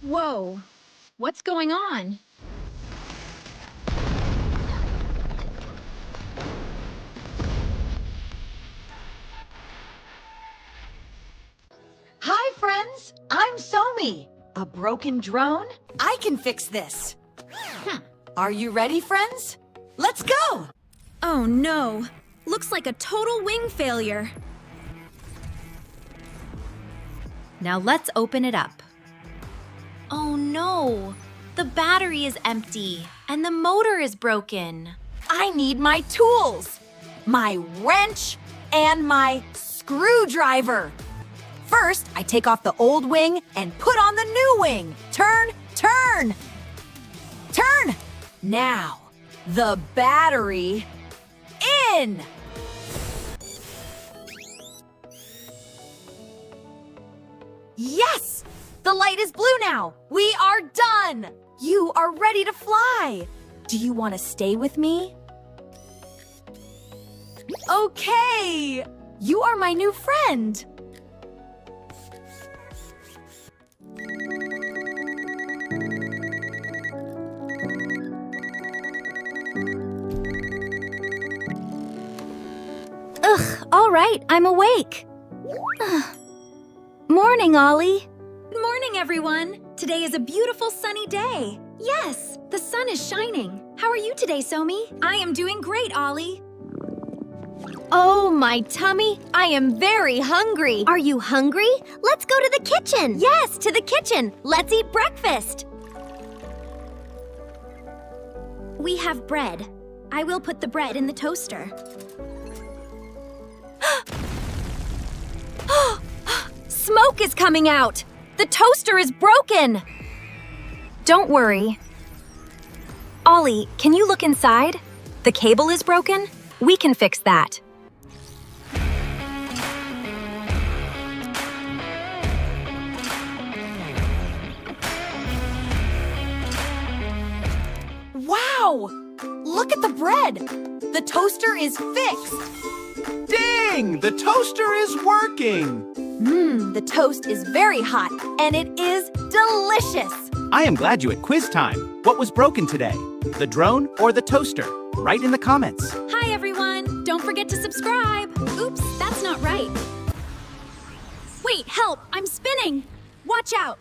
Whoa, what's going on? Hi, friends. I'm Somi. A broken drone? I can fix this. Are you ready, friends? Let's go! Oh no! Looks like a total wing failure. Now let's open it up. Oh no! The battery is empty and the motor is broken. I need my tools. My wrench and my screwdriver. First, I take off the old wing and put on the new wing. Turn, turn. Turn! Now, the battery in! Yes! The light is blue now! We are done! You are ready to fly! Do you want to stay with me? Okay! You are my new friend! Ugh, all right, I'm awake. Morning, Ollie. Good morning, everyone. Today is a beautiful sunny day. Yes, the sun is shining. How are you today, Somi? I am doing great, Ollie. Oh, my tummy. I am very hungry. Are you hungry? Let's go to the kitchen. Yes, to the kitchen. Let's eat breakfast. We have bread. I will put the bread in the toaster. Smoke is coming out! The toaster is broken! Don't worry. Ollie, can you look inside? The cable is broken? We can fix that. Wow! Look at the bread! The toaster is fixed! Ding! The toaster is working! The toast is very hot, and it is delicious! I am glad you at quiz time. What was broken today? The drone or the toaster? Write in the comments. Hi, everyone! Don't forget to subscribe! Oops, that's not right. Wait, help! I'm spinning! Watch out!